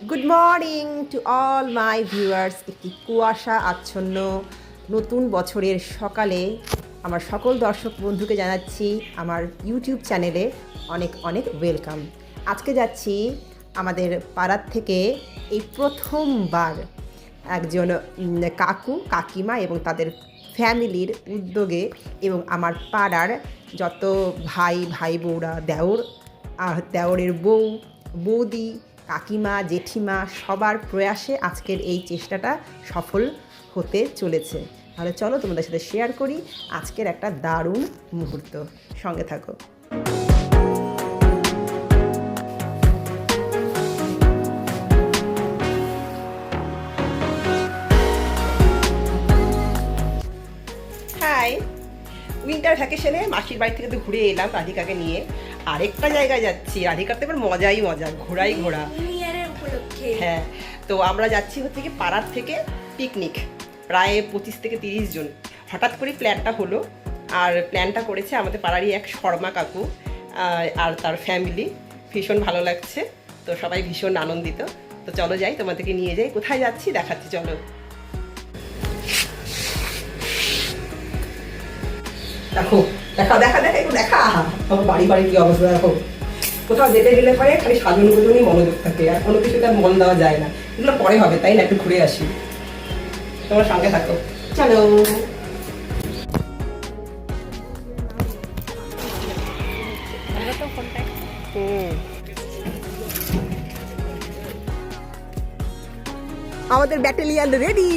Good morning to all my viewers. একটি কুয়াশা আচ্ছন্ন নতুন বছরের সকালে আমার সকল দর্শক বন্ধুকে জানাচ্ছি আমার ইউটিউব চ্যানেলে অনেক অনেক ওয়েলকাম। আজকে যাচ্ছি আমাদের পাড়ার থেকে এই প্রথমবার একজন কাকু কাকিমা এবং তাদের ফ্যামিলির উদ্যোগে এবং আমার পাড়ার যত ভাই বউরা, দেওরের বউ, বৌদি, কাকিমা, জেঠিমা সবার প্রয়াসে আজকের এই চেষ্টাটা সফল হতে চলেছে। তাহলে চলো তোমাদের সাথে শেয়ার করি আজকের একটা দারুণ মুহূর্ত। সঙ্গে থাকো। হাই, উইন্টার ভ্যাকেশনে মাসির বাড়ি থেকে তো ঘুরে এলাম রাধিকাকে নিয়ে। আরেকটা জায়গায় যাচ্ছি, রাধিকার তো এবার মজাই মজা, ঘোরাই ঘোরা। হ্যাঁ, তো আমরা যাচ্ছি হচ্ছে কি পাড়ার থেকে পিকনিক, প্রায় 25 থেকে 30 জন। হঠাৎ করে প্ল্যানটা হলো, আর প্ল্যানটা করেছে আমাদের পাড়ারই এক শর্মা কাকু আর তার ফ্যামিলি। ভীষণ ভালো লাগছে, তো সবাই ভীষণ আনন্দিত। তো চলো যাই, তোমাদেরকে নিয়ে যাই। কোথায় যাচ্ছি দেখাচ্ছি, চলো। দেখো দেখা দেখা দেখা একটু দেখা আমার বাড়ি কি অবস্থা। দেখো, কোথাও যেতে গেলে পরে খালি সাজন গুজনই মনোযোগ থাকে, আর কোনো কিছুতে আর মন দেওয়া যায় না। এগুলো পরে হবে, তাই না? একটু ঘুরে আসি, তোমার সঙ্গে থাকো, চলো। আমাদের ব্যাটালিয়ান রেডি।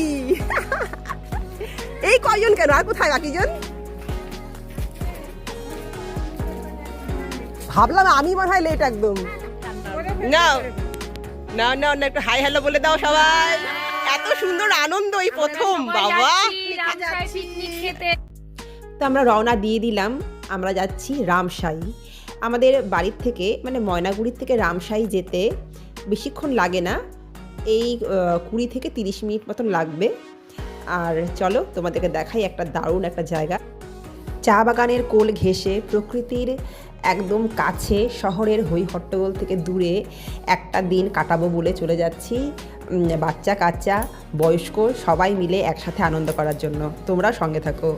এই কয়জন কেন, আর কোথায় বাকিজন? ভাবলাম আমি মনে হয় লেট একদম। না না না না, একটু হাই হ্যালো বলে দাও সবাই। এত সুন্দর আনন্দ এই প্রথম, বাবা। তো আমরা রওনা দিয়ে দিলাম, আমরা যাচ্ছি রামশাই। আমাদের বাড়ির থেকে মানে ময়নাগুড়ির থেকে রামশাই যেতে বেশিক্ষণ লাগে না, এই 20 থেকে 30 মিনিট মতন লাগবে। আর চলো তোমাদেরকে দেখাই একটা দারুণ একটা জায়গা। চা বাগানের কোল ঘেঁষে প্রকৃতির একদম কাছে, শহরের হই হট্টগোল থেকে দূরে একটা দিন কাটাবো বলে চলে যাচ্ছি বাচ্চা কাচ্চা বয়স্ক সবাই মিলে একসাথে আনন্দ করার জন্য। তোমরা সঙ্গে থাকো।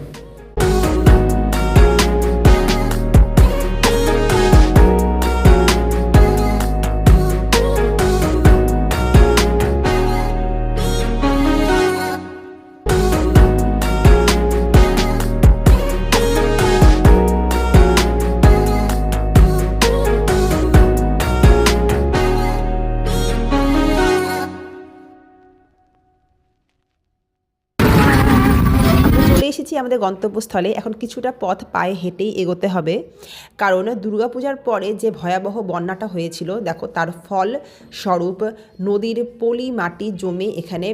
এসেছি আমাদের গন্তব্যস্থলে। এখন কিছুটা পথ পায়ে হেঁটেই এগোতে হবে, কারণ দুর্গাপূজার পরে যে ভয়াবহ বন্যাটা হয়েছিল, দেখো তার ফল স্বরূপ নদীর পলি মাটি জমে এখানে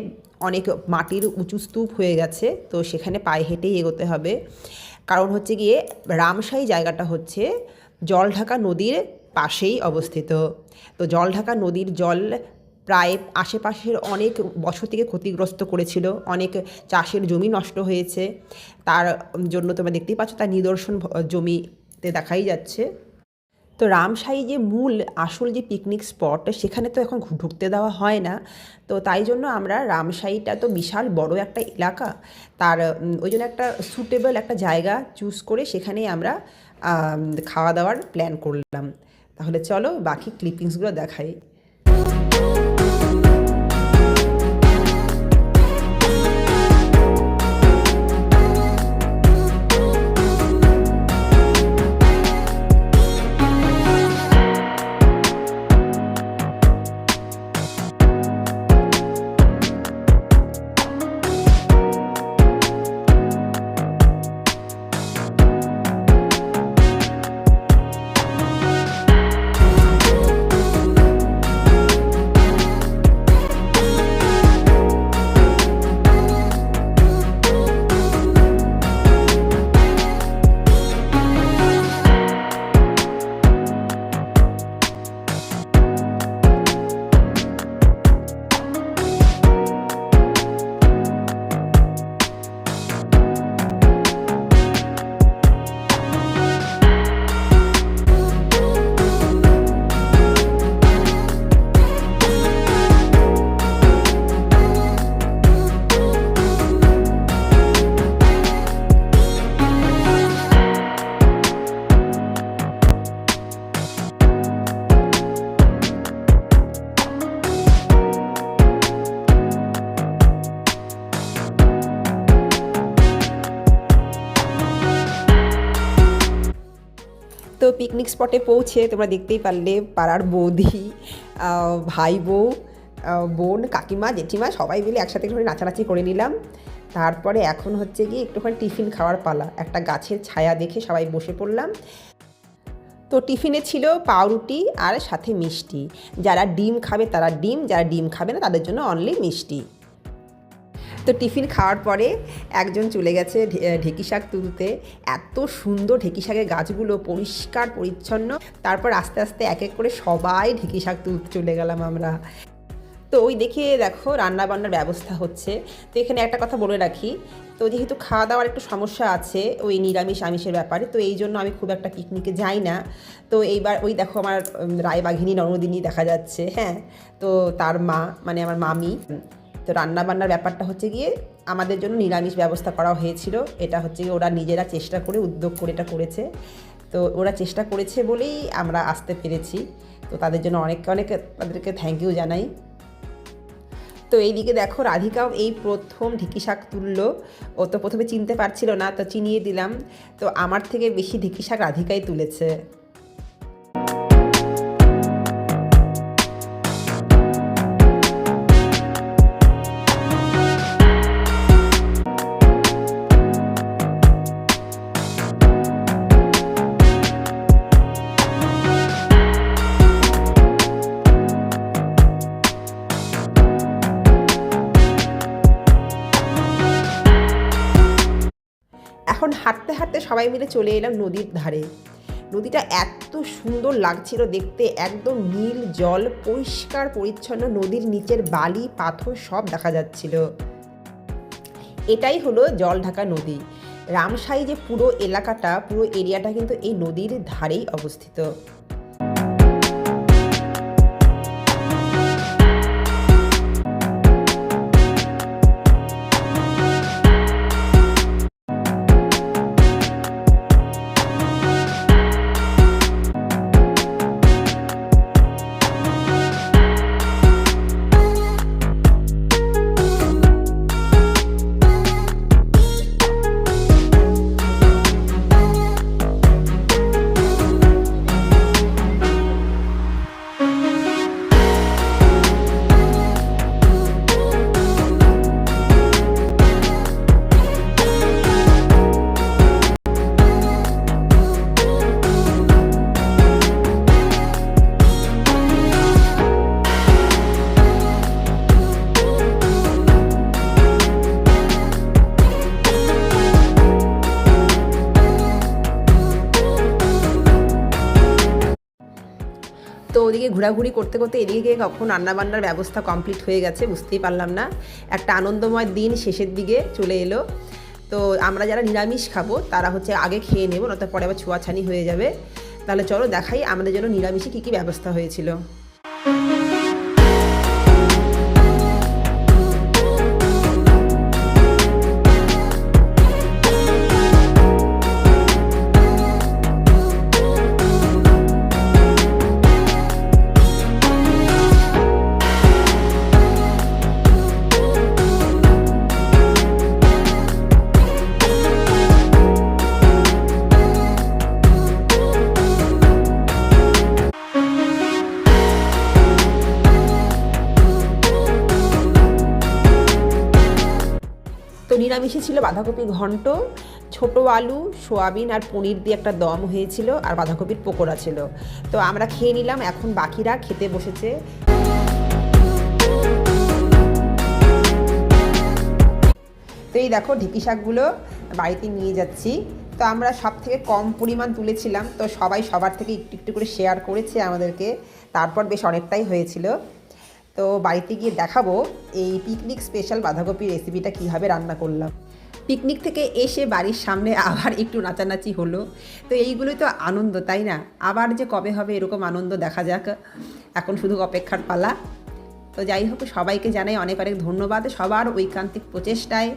অনেক মাটির উঁচু স্তূপ হয়ে গেছে। তো সেখানে পায়ে হেঁটেই এগোতে হবে, কারণ হচ্ছে গিয়ে রামশাই জায়গাটা হচ্ছে জলঢাকা নদীর পাশেই অবস্থিত। তো জলঢাকা নদীর জল প্রায় আশেপাশের অনেক বসতিকে ক্ষতিগ্রস্ত করেছিল, অনেক চাষের জমি নষ্ট হয়েছে। তার জন্য তোমরা দেখতেই পাচ্ছ, তার নিদর্শন জমিতে দেখাই যাচ্ছে। তো রামশাই যে মূল আসল যে পিকনিক স্পট, সেখানে তো এখন ঢুকতে দেওয়া হয় না। তো তাই জন্য আমরা রামশাইটা তো বিশাল বড় একটা এলাকা, তার ওই জন্য একটা সুটেবল একটা জায়গা চুজ করে সেখানেই আমরা খাওয়া দাওয়ার প্ল্যান করলাম। তাহলে চলো বাকি ক্লিপিংসগুলো দেখাই। পিকনিক স্পটে পৌঁছে তোমরা দেখতেই পারলে পাড়ার বৌদি, ভাই বউ, বোন, কাকিমা, জেঠিমা সবাই মিলে একসাথে একটুখানি নাচানাচি করে নিলাম। তারপরে এখন হচ্ছে গিয়ে একটুখানি টিফিন খাওয়ার পালা। একটা গাছের ছায়া দেখে সবাই বসে পড়লাম। তো টিফিনে ছিল পাউরুটি আর সাথে মিষ্টি। যারা ডিম খাবে তারা ডিম, যারা ডিম খাবে না তাদের জন্য অনলি মিষ্টি। তো টিফিন খাওয়ার পরে একজন চলে গেছে ঢেঁকি শাক তুলতে। এত সুন্দর ঢেঁকি শাকের গাছগুলো, পরিষ্কার পরিচ্ছন্ন। তারপর আস্তে আস্তে এক এক করে সবাই ঢেঁকি শাক তুলতে চলে গেলাম আমরা। তো ওই দেখে দেখো রান্নাবান্নার ব্যবস্থা হচ্ছে। তো এখানে একটা কথা বলে রাখি, তো যেহেতু খাওয়া দাওয়ার একটু সমস্যা আছে ওই নিরামিষ আমিষের ব্যাপারে, তো এই জন্য আমি খুব একটা পিকনিকে যাই না। তো এইবার ওই দেখো আমার রায়বাঘিনী নরদিনী দেখা যাচ্ছে, হ্যাঁ, তো তার মা মানে আমার মামি। তো রান্নাবান্নার ব্যাপারটা হচ্ছে গিয়ে আমাদের জন্য নিরামিষ ব্যবস্থা করা হয়েছিল। এটা হচ্ছে গিয়ে ওরা নিজেরা চেষ্টা করে উদ্যোগ করে এটা করেছে। তো ওরা চেষ্টা করেছে বলেই আমরা আসতে পেরেছি। তো তাদের জন্য অনেক অনেক তাদেরকে থ্যাংক ইউ জানাই। তো এইদিকে দেখো রাধিকাও এই প্রথম ঢেঁকি শাক তুললো। ও তো প্রথমে চিনতে পারছিল না, তো চিনিয়ে দিলাম। তো আমার থেকে বেশি ঢেঁকি শাক রাধিকাই তুলেছে। এখন হাঁটতে হাঁটতে সবাই মিলে চলে এলাম নদীর ধারে। নদীটা এত সুন্দর লাগছিল দেখতে, একদম নীল জল, পরিষ্কার পরিচ্ছন্ন। নদীর নিচের বালি পাথর সব দেখা যাচ্ছিল। এটাই হলো জল ঢাকা নদী। রামসাই যে পুরো এলাকাটা, পুরো এরিয়াটা কিন্তু এই নদীর ধারেই অবস্থিত। তো ওদিকে ঘোরাঘুরি করতে করতে এদিকে কখন রান্নাবান্নার ব্যবস্থা কমপ্লিট হয়ে গেছে বুঝতেই পারলাম না। একটা আনন্দময় দিন শেষের দিকে চলে এলো। তো আমরা যারা নিরামিষ খাবো তারা হচ্ছে আগে খেয়ে নেবো, নয়তো পরে আবার ছোঁয়াছানি হয়ে যাবে। তাহলে চলো দেখাই আমাদের জন্য নিরামিষে কী কী ব্যবস্থা হয়েছিল। তো নিরামিষে ছিল বাঁধাকপি ঘন্ট, ছোটো আলু, সোয়াবিন আর পনির দিয়ে একটা দম হয়েছিল, আর বাঁধাকপির পকোড়া ছিল। তো আমরা খেয়ে নিলাম, এখন বাকিরা খেতে বসেছে। তো এই দেখো ঢেঁকি শাকগুলো বাড়িতে নিয়ে যাচ্ছি। তো আমরা সব থেকে কম পরিমাণ তুলেছিলাম, তো সবাই সবার থেকে একটু একটু করে শেয়ার করেছে আমাদেরকে। তারপর বেশ অনেকটাই হয়েছিল। তো বাড়িতে গিয়ে দেখাবো এই পিকনিক স্পেশাল বাঁধাকপি রেসিপিটা কীভাবে রান্না করলাম। পিকনিক থেকে এসে বাড়ির সামনে আবার একটু নাচানাচি হলো। তো এইগুলোই তো আনন্দ, তাই না? আবার যে কবে হবে এরকম আনন্দ দেখা যাক, এখন শুধু অপেক্ষার পালা। তো যাই হোক, সবাইকে জানাই অনেক অনেক ধন্যবাদ। সবার ঐকান্তিক প্রচেষ্টায়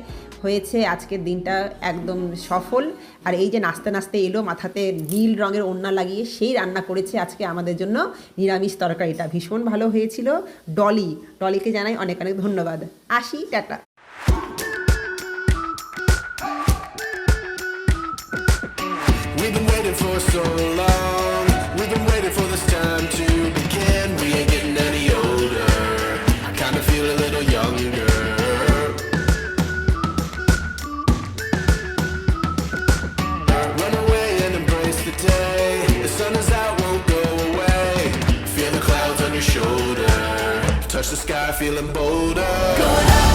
হয়েছে আজকের দিনটা একদম সফল। আর এই যে নাচতে নাচতে এলো, মাথাতে নীল রঙের ওড়না লাগিয়ে, সেই রান্না করেছে আজকে আমাদের জন্য নিরামিষ তরকারিটা। ভীষণ ভালো হয়েছিল। ডলিকে জানাই অনেক অনেক ধন্যবাদ। আসি, tata. We've been waiting for so long. sky, feeling bolder. Going up.